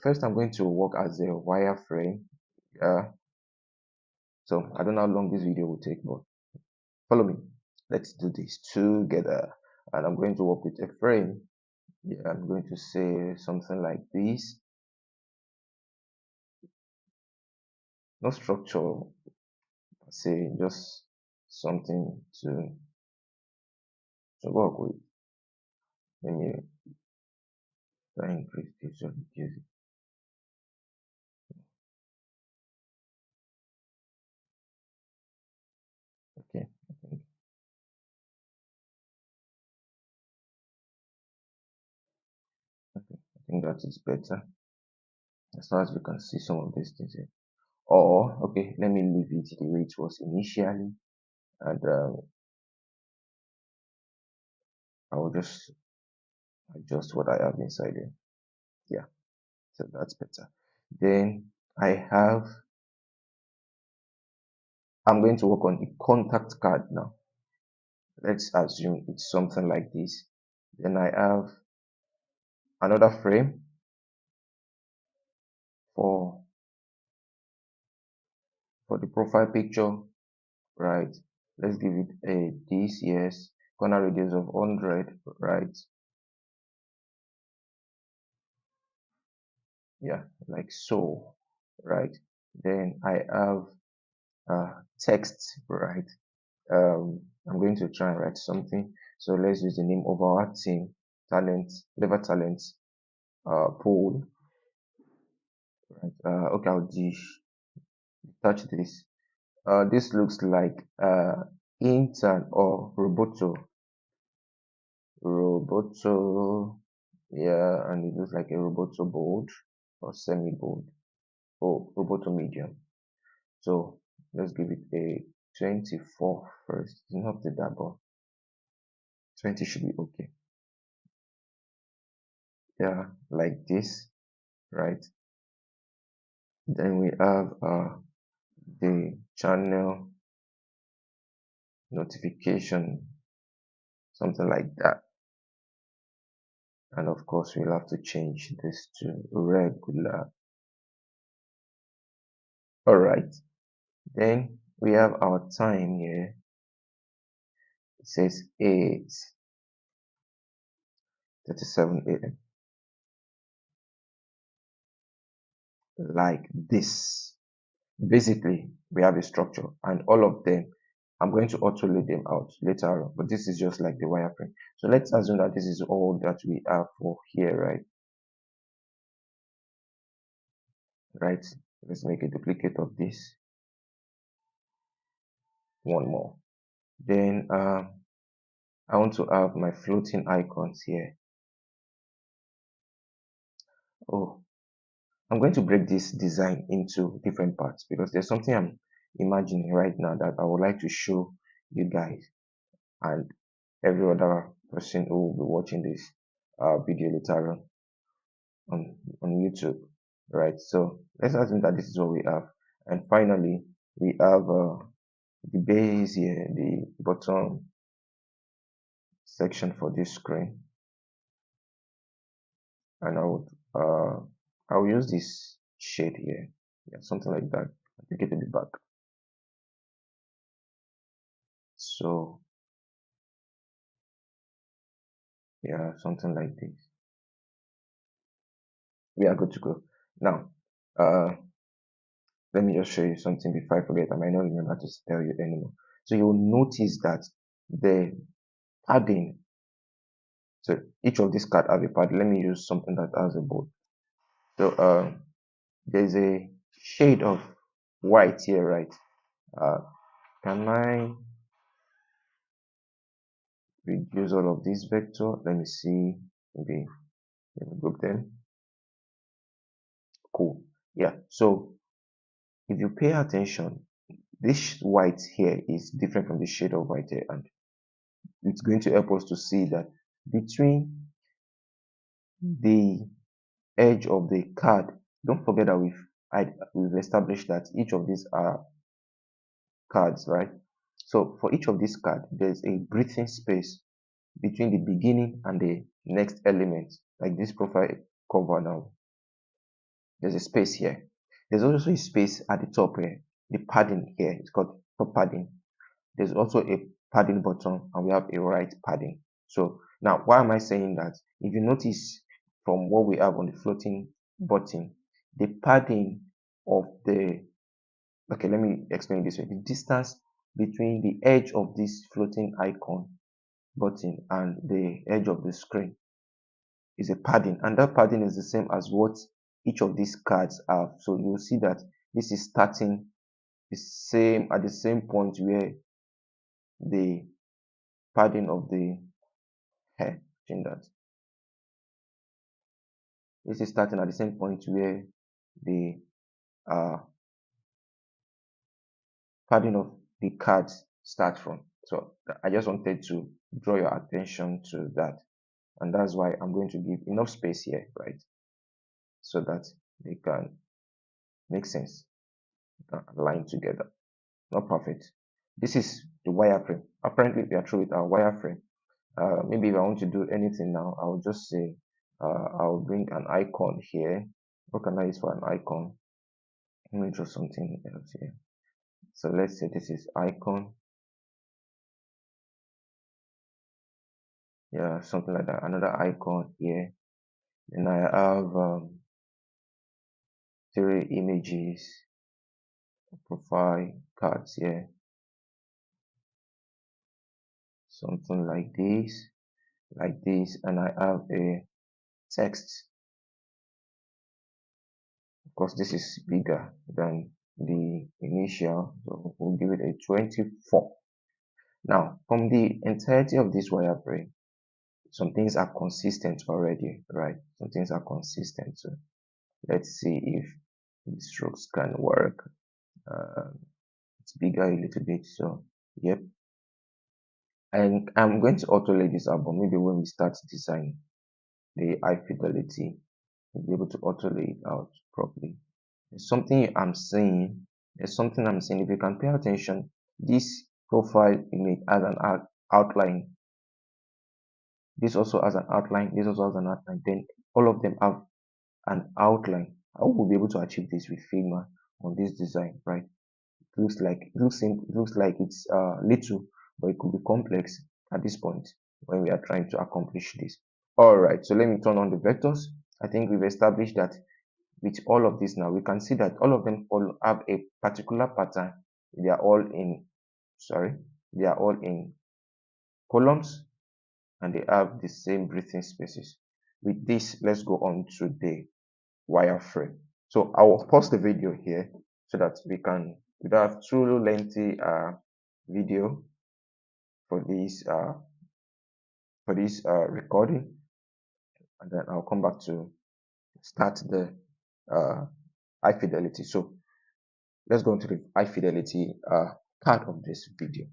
first I'm going to work as a wireframe. So I don't know how long this video will take, but follow me. Let's do this together. And I'm going to work with a frame. Yeah, I'm going to say something like this. No structure, say just something to work with. Let me try and increase this or reduce it. Okay, I think that is better. As far as we can see some of these things here. Or okay, let me leave it the way it was initially, and I will just adjust what I have inside here. Yeah, so that's better. Then I'm going to work on the contact card now. Let's assume it's something like this. Then I have another frame for the profile picture, right? Let's give it a this, yes, corner radius of 100, right? Yeah, like so, right? Then I have text, right? I'm going to try and write something. So let's use the name of our team, Lever Talent pool, right? Okay, I'll touch this. This looks like intern or roboto, yeah, and it looks like a roboto bold or semi bold or roboto medium. So let's give it a 24 first. It's not the double. 20 should be okay. Yeah, like this, right? Then we have the channel notification, something like that. And of course, we'll have to change this to regular. All right. Then we have our time here. It says 8:37 a.m. like this. Basically, we have a structure, and all of them, I'm going to auto lay them out later on, but this is just like the wireframe. So let's assume that this is all that we have for here, right? Right. Let's make a duplicate of this. One more. Then I want to have my floating icons here. Oh, I'm going to break this design into different parts because there's something I'm imagining right now that I would like to show you guys and every other person who will be watching this video later on YouTube, right? So let's assume that this is what we have, and finally we have the base here, the bottom section for this screen, and I'll use this shade here, yeah, something like that. Take it to the back. So yeah, something like this. We are good to go. Now, let me just show you something before I forget. I might not remember to tell you anymore. So you'll notice that the padding, so each of these cards have a pad. Let me use something that has a board. So there's a shade of white here, right? Can I reduce all of this vector? Let me see. Maybe let me group them. Cool. Yeah. So if you pay attention, this white here is different from the shade of white here, and it's going to help us to see that between the edge of the card, don't forget that we've established that each of these are cards, right? So for each of these cards, there's a breathing space between the beginning and the next element, like this profile cover now. There's a space here. There's also a space at the top here. The padding here, it's called top padding. There's also a padding button, and we have a right padding. So now, why am I saying that? If you notice from what we have on the floating button, the padding of the, okay, let me explain this way. The distance between the edge of this floating icon button and the edge of the screen is a padding, and that padding is the same as what each of these cards have. So you'll see that this is starting the same at the same point where the padding of the hair, change that. This is starting at the same point where the uh, padding of the cards start from. So I just wanted to draw your attention to that, and that's why I'm going to give enough space here, right, so that they can make sense, align together. Not perfect. This is the wireframe. Apparently, we are through with our wireframe. Maybe if I want to do anything now, I'll just say I'll bring an icon here. What can I use for an icon? Let me draw something else here. So let's say this is icon. Yeah, something like that. Another icon here. And I have 3 images, profile cards here. Something like this, and I have a text. Of course, this is bigger than the initial, so we'll give it a 24. Now, from the entirety of this wireframe, some things are consistent already, right? Some things are consistent. So let's see if the strokes can work. It's bigger a little bit, so yep. And I'm going to auto-lay this album. Maybe when we start designing the high fidelity, we'll be able to auto-lay it out properly. There's something I'm saying. There's something I'm saying. If you can pay attention, this profile image has an outline. This also has an outline. This also has an outline. Then all of them have an outline. How will we be able to achieve this with Figma on this design, right? It looks like it's little, but it could be complex at this point when we are trying to accomplish this. All right, so let me turn on the vectors. I think we've established that with all of this now, we can see that all of them all have a particular pattern. They are all in, sorry, they are all in columns, and they have the same breathing spaces. With this, let's go on to the wireframe. So I will pause the video here so that we don't have too lengthy video for this recording, and then I'll come back to start the uh, high fidelity. So let's go into the high fidelity part of this video.